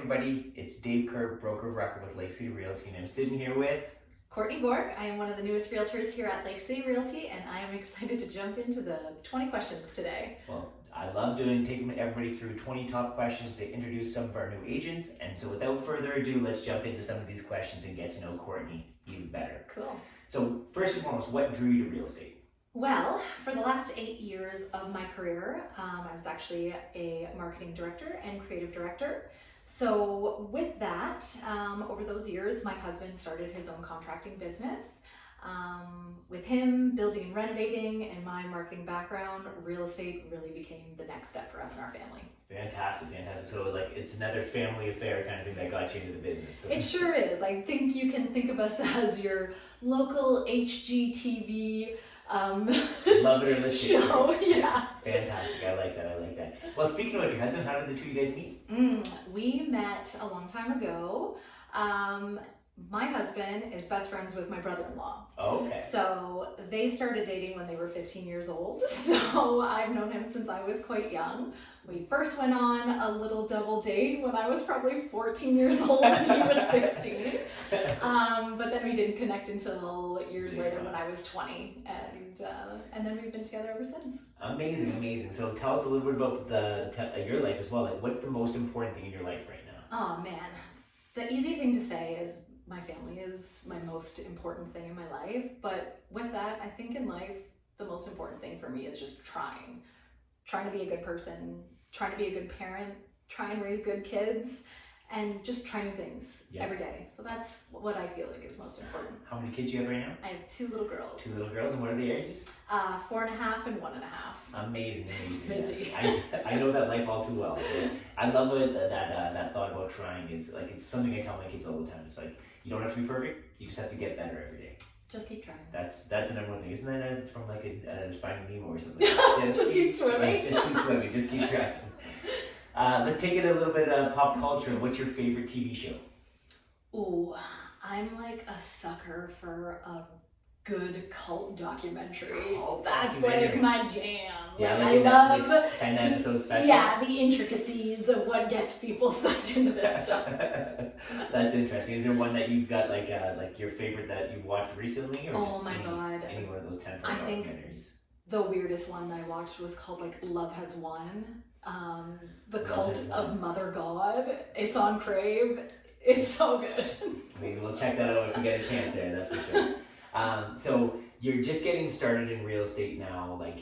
everybody, it's Dave Kerr, broker of record with Lake City Realty, and I'm sitting here with Courtney Bourque. I am one of the newest realtors here at Lake City Realty, and I am excited to jump into the 20 questions today. Well, I love taking everybody through 20 top questions to introduce some of our new agents, and so without further ado, let's jump into some of these questions and get to know Courtney even better. Cool. So first and foremost, what drew you to real estate? Well, for the last 8 years of my career, I was actually a marketing director and creative director. So with that, over those years, my husband started his own contracting business. With him building and renovating and my marketing background, real estate really became the next step for us and our family. Fantastic. So it's another family affair kind of thing that got you into the business. So. It sure is. I think you can think of us as your local HGTV love it or list show. Yeah. Fantastic. I like that. Well, speaking about your husband, how did the two of you guys meet? We met a long time ago. My husband is best friends with my brother-in-law. Oh, okay. So they started dating when they were 15 years old. So I've known him since I was quite young. We first went on a little double date when I was probably 14 years old and he was 16. But then we didn't connect until years later when I was 20. And then we've been together ever since. Amazing. So tell us a little bit about your life as well. Like, what's the most important thing in your life right now? Oh man, the easy thing to say is my family is my most important thing in my life. But with that, I think in life, the most important thing for me is just trying to be a good person, trying to be a good parent, try and raise good kids, and just try new things every day. So that's what I feel like is most important. How many kids do you have right now? I have 2 little girls. 2 little girls, and what are the ages? 4.5 and 1.5. Amazing. It's busy. I know that life all too well. So I love it that thought about trying is like, it's something I tell my kids all the time. It's like, you don't have to be perfect, you just have to get better every day. Just keep trying. That's the number one thing. Isn't that from like a Finding Nemo or something? Just keep swimming. Just keep trying. Let's take it a little bit pop culture. What's your favorite TV show? Ooh, I'm like a sucker for a good cult documentary. That's like my jam. Yeah, like I love Netflix 10 episode special. Yeah, the intricacies of what gets people sucked into this stuff. That's interesting. Is there one that you've got like your favorite that you've watched recently, or just any one of those 10 I think documentaries? The weirdest one I watched was called like Love Has Won. The Cult of Mother God. It's on Crave. It's so good. Maybe we'll check that out if we get a chance there, that's for sure. So you're just getting started in real estate now. Like,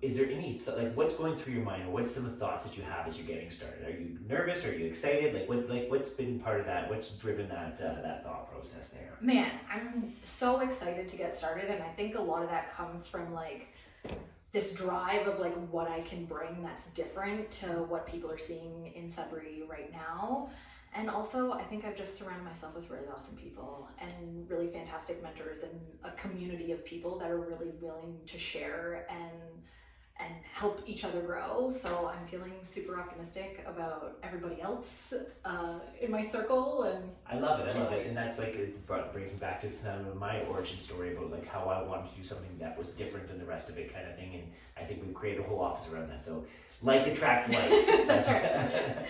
is there any what's going through your mind, or what's some of the thoughts that you have as you're getting started? Are you nervous? Are you excited? What's been part of that? What's driven that thought process there? Man, I'm so excited to get started, and I think a lot of that comes from like this drive of like what I can bring that's different to what people are seeing in Sudbury right now. And also, I think I've just surrounded myself with really awesome people and really fantastic mentors and a community of people that are really willing to share and help each other grow. So I'm feeling super optimistic about everybody else in my circle. And I love it. And that's like, it brings me back to some of my origin story about like how I wanted to do something that was different than the rest of it kind of thing. And I think we've created a whole office around that. So like attracts like. That's right.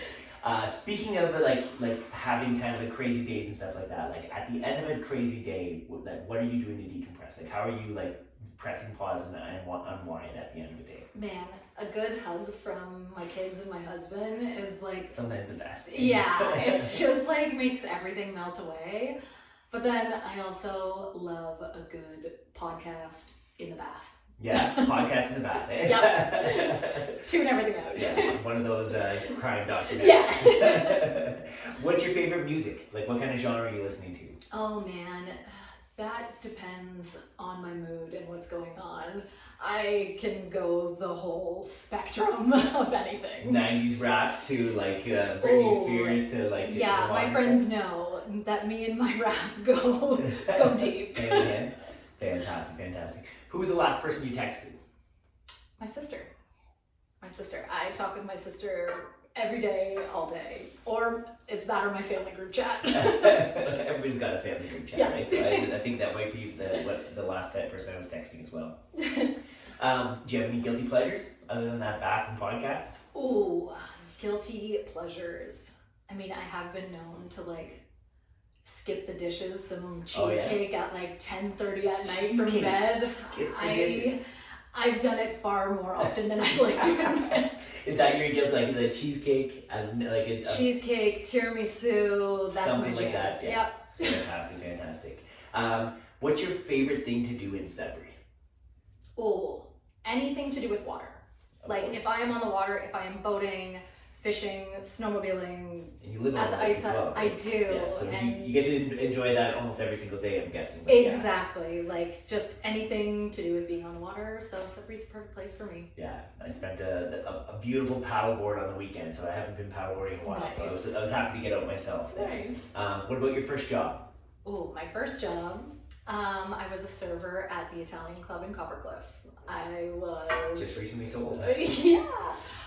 Speaking of like having kind of the crazy days and stuff like that, like at the end of a crazy day, what are you doing to decompress? Like how are you like pressing pause and unwind at the end of the day? Man, a good hug from my kids and my husband is like sometimes the best. Yeah, it's just like makes everything melt away. But then I also love a good podcast in the bath. Yeah, podcast in the bath. Eh? Yep. Tune everything out. Yeah, one of those crime documentaries. Yeah. What's your favorite music? Like, what kind of genre are you listening to? Oh man, that depends on my mood and what's going on. I can go the whole spectrum of anything. 90s rap to like Britney Spears to like. Yeah, my friends know that me and my rap go deep. Fantastic. Who was the last person you texted? My sister. I talk with my sister every day, all day. Or it's that or my family group chat. Everybody's got a family group chat, yeah. Right? So I think that might be the last person I was texting as well. Do you have any guilty pleasures other than that bath and podcast? Ooh, guilty pleasures. I mean, I have been known to like skip the dishes, some Oh, yeah? cheesecake at like 10:30 at night from Cheesecake. bed. Skip the dishes. I've done it far more often than I'd like to admit. Is that your guilt, like the cheesecake and like a Cheesecake, tiramisu, that's something my jam. like that? Yeah. Yep. Fantastic. What's your favorite thing to do in Sudbury? Oh, anything to do with water. Of Like course. if I am on the water, if I am boating, fishing, snowmobiling, And you live at on the the lake ice as well, I right? do. Yeah, so and you get to enjoy that almost every single day, I'm guessing. But yeah. exactly, like just anything to do with being on the water. So Sudbury's the perfect place for me. Yeah, I spent a beautiful paddleboard on the weekend, so I haven't been paddleboarding in a while. So Nice. I was happy to get out myself. Nice. What about your first job? Oh, my first job, I was a server at the Italian club in Coppercliff. I was Just recently sold. yeah,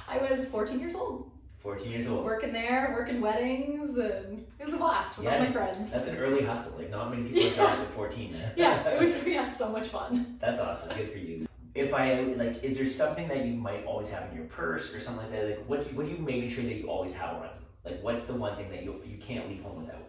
I was 14 years old. 14 years old. Working there, working weddings, and it was a blast with all my friends. That's an early hustle. Like not many people have jobs at 14. Yeah, we had so much fun. That's awesome. Good for you. If I like, is there something that you might always have in your purse or something like that? Like, what are you making sure that you always have on you? Like, what's the one thing that you can't leave home without?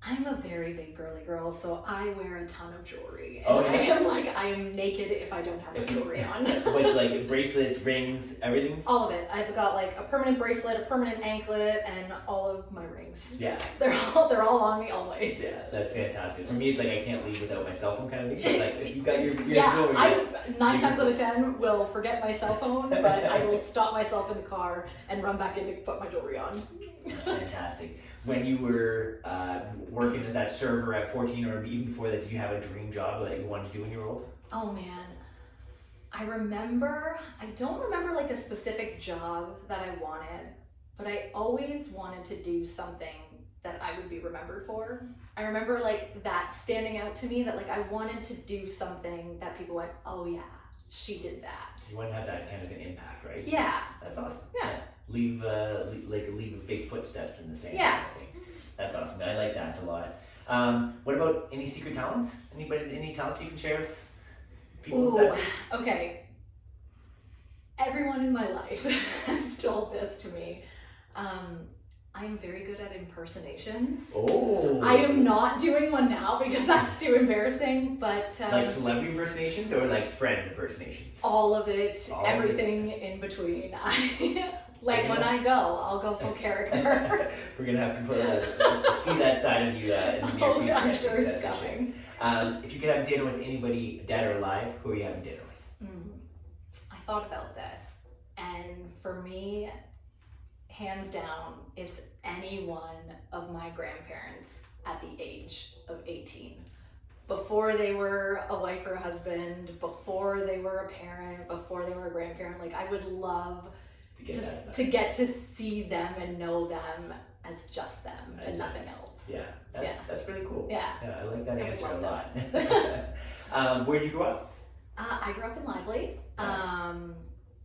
I'm a very big girly girl, so I wear a ton of jewelry. And Oh, yeah? I am naked if I don't have the jewelry on. What's like bracelets, rings, everything? All of it. I've got like a permanent bracelet, a permanent anklet, and all of my rings. Yeah. They're all on me always. Yeah, that's fantastic. For me, it's like I can't leave without my cell phone kind of thing. But like if you got your Yeah, jewelry, I it's- 9 times out of 10 will forget my cell phone, but I will stop myself in the car and run back in to put my jewelry on. That's fantastic. When you were working as that server at 14 or even before that, did you have a dream job that you wanted to do when you were old? Oh man, I don't remember like a specific job that I wanted, but I always wanted to do something that I would be remembered for. I remember like that standing out to me, that like I wanted to do something that people went, oh yeah, she did that. You want to have that kind of an impact, right? Yeah. That's awesome. Yeah. Leave big footsteps in the sand. Yeah. Kind of thing. That's awesome. I like that a lot. What about any secret talents? Any talents you can share with people? in Ooh, Sudbury? okay. Everyone in my life has told this to me. I am very good at impersonations. Oh. I am not doing one now because that's too embarrassing, but like celebrity impersonations or like friend impersonations? all of it, All of everything in between. Like when I go, I'll go full character. We're gonna have to see that side of you in the near Oh, future. I'm I sure think, it's that's for coming. sure. If you could have dinner with anybody, dead or alive, who are you having dinner with? I thought about this, and for me, hands down, it's any one of my grandparents at the age of 18. Before they were a wife or a husband, before they were a parent, before they were a grandparent, like I would love to get to see them and know them as just them and nothing else. Yeah, that's really cool. Yeah. I like that I would answer a love lot. Where did you grow up? I grew up in Lively.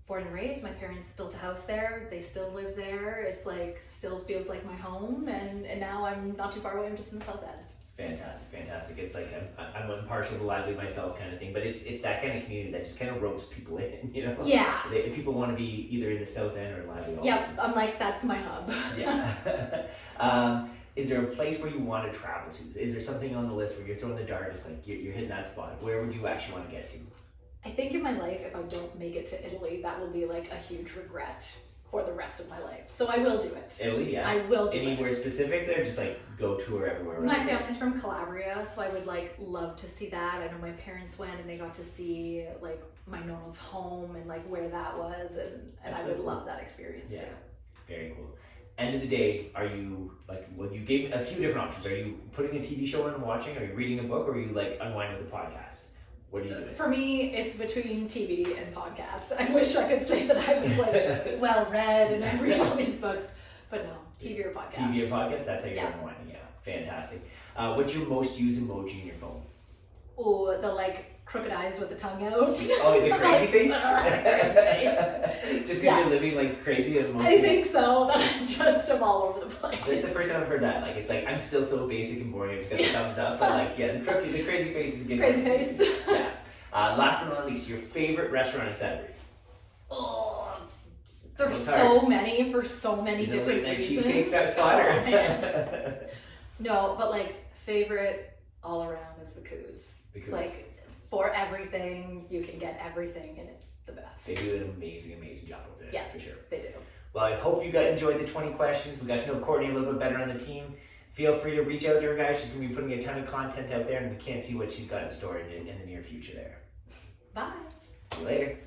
Born and raised. My parents built a house there. They still live there. It's like still feels like my home, and now I'm not too far away. I'm just in the South End. Fantastic. It's like I'm impartial to Lively myself kind of thing, but it's that kind of community that just kind of ropes people in, you know? Yeah. People want to be either in the South End or Lively. Yep. I'm like, that's my hub. Yeah. Is there a place where you want to travel to? Is there something on the list where you're throwing the dart, it's like you're hitting that spot? Where would you actually want to get to? I think in my life, if I don't make it to Italy, that will be like a huge regret for the rest of my life. So I will do it. Italy, yeah. I will do Anywhere it. specific there? Just like go tour everywhere. My family's from Calabria, so I would like love to see that. I know my parents went and they got to see like my nonna's home and like where that was, and I would love that experience too. Very cool. End of the day, are you like, well, you gave a few different options. Are you putting a TV show on and watching? Are you reading a book? Or are you like unwinding with a podcast? What are you doing? For me, it's between TV and podcast. I wish I could say that I was like well read and I read all these books, but no, TV or podcast. TV or podcast? That's how you're unwinding. Yeah, fantastic. What's your most used emoji in your phone? Oh, the like crooked eyes with the tongue out. Oh, the crazy face? Just because Yeah. you're living like crazy and I think so. That I just am all over the place. That's the first time I've heard that. Like, it's like, I'm still so basic and boring, I'm just gonna thumbs up, but like, yeah, the crazy face is a good Crazy one. face. Yeah. Last but not least, your favorite restaurant in Sudbury? Oh, There's It's so many for so many Is it a different late night reasons. cheesecake spot or? No, but like favorite all around is the Coos. Because Like for everything, you can get everything, and it's the best. they do an amazing job with it. Yeah. For sure. They do. Well, I hope you guys enjoyed the 20 questions. We got to know Courtney a little bit better on the team. Feel free to reach out to her, guys. She's going to be putting a ton of content out there, and we can't see what she's got in store in the near future there. Bye. See you later.